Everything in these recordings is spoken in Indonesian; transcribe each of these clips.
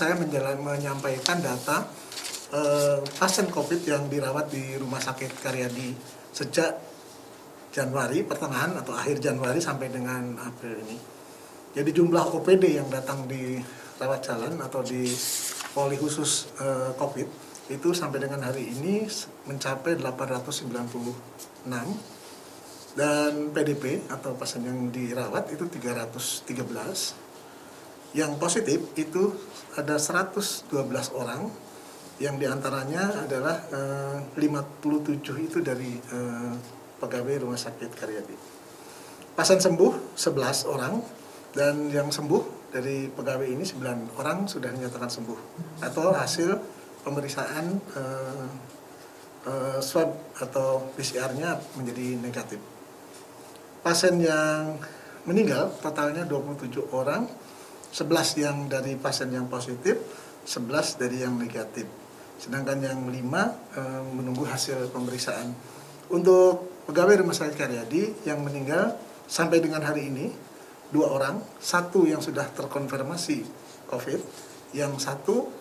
saya menyampaikan data pasien COVID yang dirawat di Rumah Sakit Karyadi sejak Januari, pertengahan atau akhir Januari sampai dengan April ini. Jadi jumlah OPD yang datang di rawat jalan atau di poli khusus COVID itu sampai dengan hari ini mencapai 896, dan PDP atau pasien yang dirawat itu 313. Yang positif itu ada 112 orang, yang diantaranya adalah 57 itu dari pegawai Rumah Sakit Karyadi. Pasien sembuh 11 orang, dan yang sembuh dari pegawai ini 9 orang sudah dinyatakan sembuh atau hasil pemeriksaan swab atau PCR-nya menjadi negatif. Pasien yang meninggal totalnya 27 orang, 11 yang dari pasien yang positif, 11 dari yang negatif. Sedangkan yang 5 menunggu hasil pemeriksaan. Untuk pegawai Rumah Sakit Karyadi yang meninggal sampai dengan hari ini 2 orang, 1 yang sudah terkonfirmasi COVID, yang satu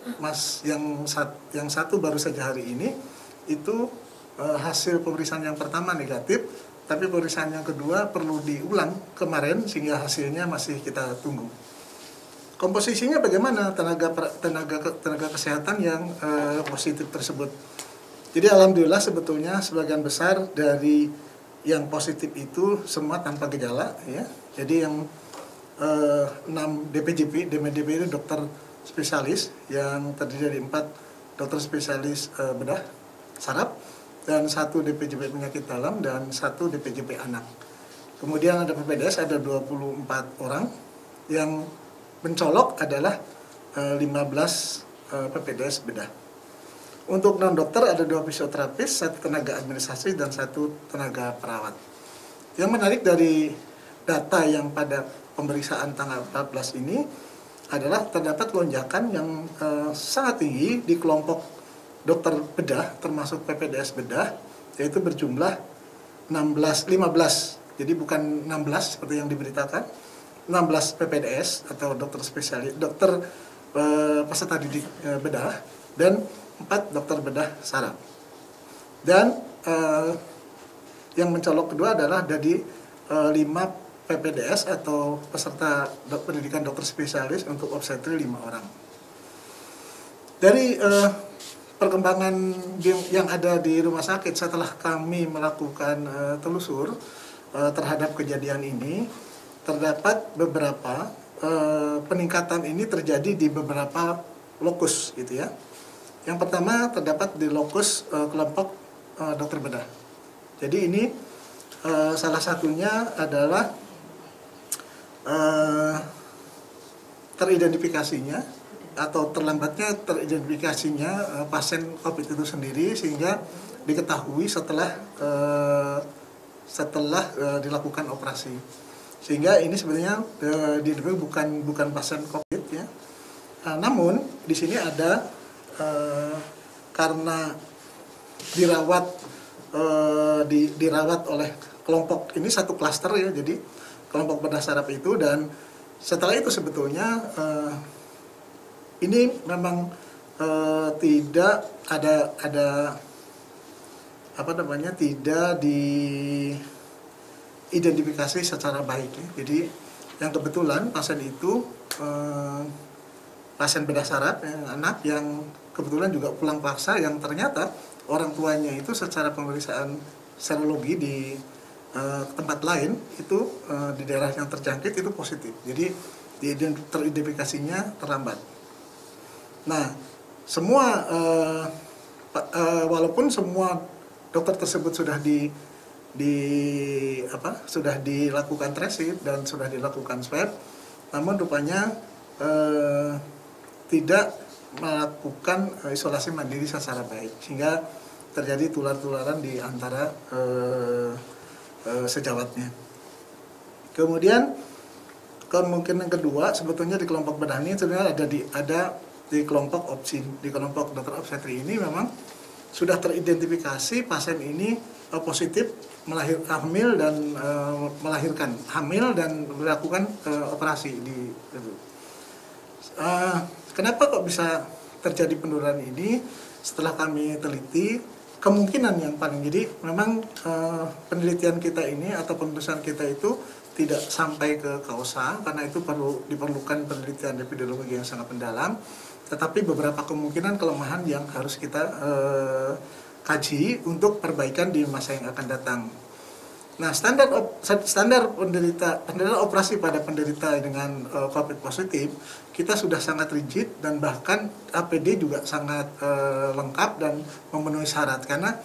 baru saja hari ini itu hasil pemeriksaan yang pertama negatif, tapi pemeriksaan yang kedua perlu diulang kemarin sehingga hasilnya masih kita tunggu. Komposisinya bagaimana tenaga kesehatan yang positif tersebut? Jadi alhamdulillah sebetulnya sebagian besar dari yang positif itu semua tanpa gejala, ya. Jadi yang 6 DPJP itu dokter spesialis yang terdiri dari 4 dokter spesialis bedah saraf, dan 1 DPJP penyakit dalam, dan 1 DPJP anak. Kemudian ada PPDS ada 24 orang, yang mencolok adalah 15 PPDS bedah. Untuk non-dokter ada 2 fisioterapis, 1 tenaga administrasi, dan 1 tenaga perawat. Yang menarik dari data yang pada pemeriksaan tanggal 14 ini adalah terdapat lonjakan yang sangat tinggi di kelompok dokter bedah, termasuk PPDS bedah, yaitu berjumlah 15. Jadi bukan 16 seperti yang diberitakan, 16 PPDS atau dokter spesialis, dokter peserta didik bedah, dan 4 dokter bedah saraf. Dan yang mencolok kedua adalah dari 5 PPDS atau peserta pendidikan dokter spesialis untuk obstetri 5 orang. Dari perkembangan yang ada di rumah sakit setelah kami melakukan telusur terhadap kejadian ini, terdapat beberapa peningkatan ini terjadi di beberapa lokus, gitu ya. Yang pertama terdapat di lokus kelompok dokter bedah. Jadi ini salah satunya adalah teridentifikasinya atau terlambatnya teridentifikasinya pasien COVID itu sendiri, sehingga diketahui setelah dilakukan operasi. Sehingga ini sebenarnya bukan pasien COVID, ya. Namun di sini ada karena dirawat oleh kelompok ini satu klaster, ya, jadi kelompok bedah saraf itu, dan setelah itu sebetulnya ini memang tidak ada tidak diidentifikasi secara baik, ya. Jadi yang kebetulan pasien itu pasien bedah saraf yang anak yang kebetulan juga pulang paksa, yang ternyata orang tuanya itu secara pemeriksaan serologi di tempat lain itu di daerah yang terjangkit itu positif. Jadi teridentifikasinya terlambat. Nah, semua walaupun semua dokter tersebut sudah sudah dilakukan tracing dan sudah dilakukan swab, namun rupanya tidak melakukan isolasi mandiri secara baik, sehingga terjadi tular-tularan di antara sejawatnya. Kemudian kemungkinan kedua sebetulnya di kelompok bedah ini sebenarnya ada di kelompok kelompok dokter obstetri ini memang sudah teridentifikasi pasien ini positif hamil dan melakukan operasi di Kenapa kok bisa terjadi penurunan ini? Setelah kami teliti, kemungkinan yang paling jadi memang penelitian kita ini atau penelusuran kita itu tidak sampai ke kausa, karena itu diperlukan penelitian epidemiologi yang sangat mendalam. Tetapi beberapa kemungkinan kelemahan yang harus kita kaji untuk perbaikan di masa yang akan datang. Nah, standar operasi pada penderita dengan COVID positif kita sudah sangat rigid, dan bahkan APD juga sangat lengkap dan memenuhi syarat, karena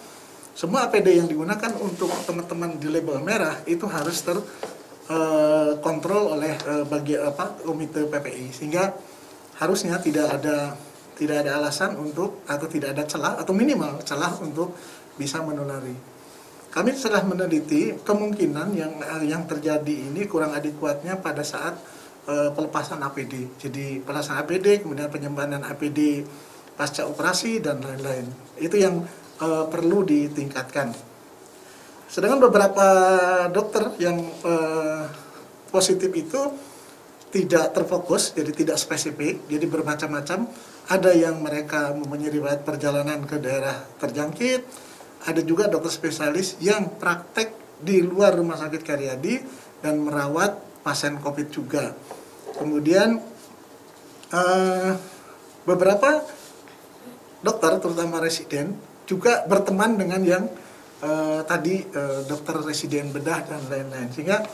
semua APD yang digunakan untuk teman-teman di label merah itu harus terkontrol oleh komite PPI, sehingga harusnya tidak ada alasan untuk, atau tidak ada celah atau minimal celah untuk bisa menulari. Kami telah meneliti kemungkinan yang terjadi ini kurang adekuatnya pada saat pelepasan APD. Jadi pelepasan APD, kemudian penyimpanan APD pasca operasi dan lain-lain. Itu yang perlu ditingkatkan. Sedangkan beberapa dokter yang positif itu tidak terfokus, jadi tidak spesifik, jadi bermacam-macam. Ada yang mereka mempunyai riwayat perjalanan ke daerah terjangkit. Ada juga dokter spesialis yang praktek di luar Rumah Sakit Karyadi dan merawat pasien COVID juga. Kemudian beberapa dokter, terutama residen, juga berteman dengan yang dokter residen bedah dan lain-lain. Sehingga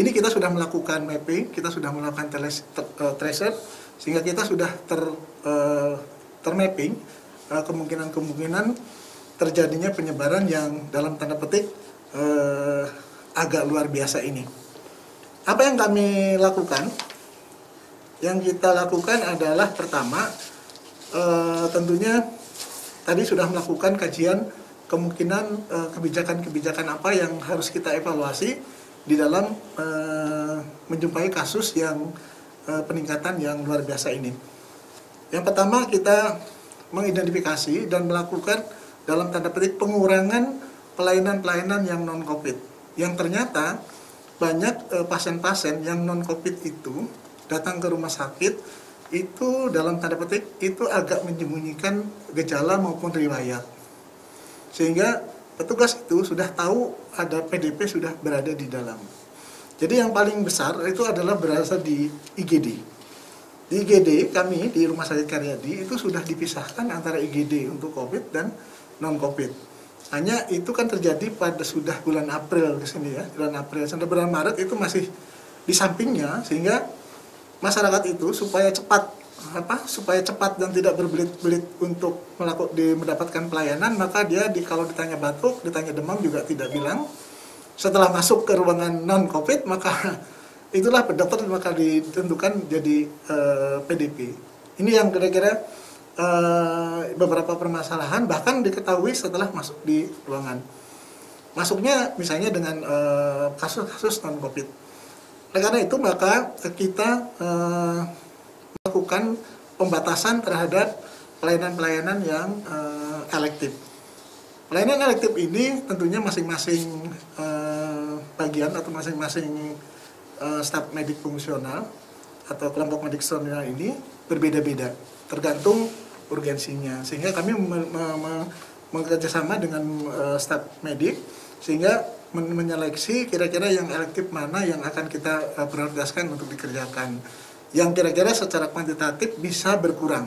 ini kita sudah melakukan mapping, kita sudah melakukan tracer, sehingga kita sudah termapping kemungkinan terjadinya penyebaran yang dalam tanda petik agak luar biasa ini. Apa yang kami lakukan? Yang kita lakukan adalah pertama, tentunya tadi sudah melakukan kajian kemungkinan kebijakan-kebijakan apa yang harus kita evaluasi di dalam menjumpai kasus yang peningkatan yang luar biasa ini. Yang pertama, kita mengidentifikasi dan melakukan dalam tanda petik pengurangan pelayanan-pelayanan yang non-COVID. Yang ternyata banyak pasien-pasien yang non-COVID itu datang ke rumah sakit itu dalam tanda petik itu agak menyembunyikan gejala maupun riwayat. Sehingga petugas itu sudah tahu ada PDP sudah berada di dalam. Jadi yang paling besar itu adalah berasal di IGD. Di IGD kami di Rumah Sakit Karyadi itu sudah dipisahkan antara IGD untuk COVID dan non-COVID. Hanya itu kan terjadi pada sudah bulan April ke sini ya, bulan April sampai bulan Maret itu masih di sampingnya, sehingga masyarakat itu supaya cepat dan tidak berbelit-belit untuk mendapatkan pelayanan, maka dia kalau ditanya batuk, ditanya demam juga tidak bilang. Setelah masuk ke ruangan non-COVID, maka itulah dokter maka ditentukan jadi PDP. Ini yang kira-kira beberapa permasalahan bahkan diketahui setelah masuk di ruangan. Masuknya misalnya dengan kasus-kasus non-COVID. Oleh karena itu maka kita melakukan pembatasan terhadap pelayanan-pelayanan yang elektif. Pelayanan elektif ini tentunya masing-masing bagian atau masing-masing staf medik fungsional atau kelompok medik fungsional ini berbeda-beda tergantung urgensinya, sehingga kami bekerjasama dengan staf medik sehingga menyeleksi kira-kira yang elektif mana yang akan kita prioritaskan untuk dikerjakan, yang kira-kira secara kuantitatif bisa berkurang,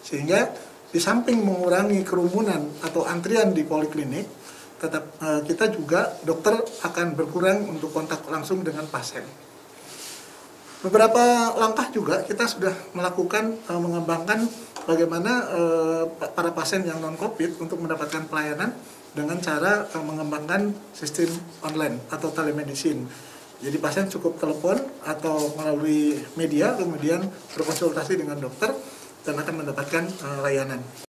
sehingga di samping mengurangi kerumunan atau antrian di poliklinik, tetap kita juga dokter akan berkurang untuk kontak langsung dengan pasien. Beberapa langkah juga kita sudah melakukan mengembangkan bagaimana para pasien yang non-COVID untuk mendapatkan pelayanan dengan cara mengembangkan sistem online atau telemedicine. Jadi pasien cukup telepon atau melalui media kemudian berkonsultasi dengan dokter dan akan mendapatkan layanan.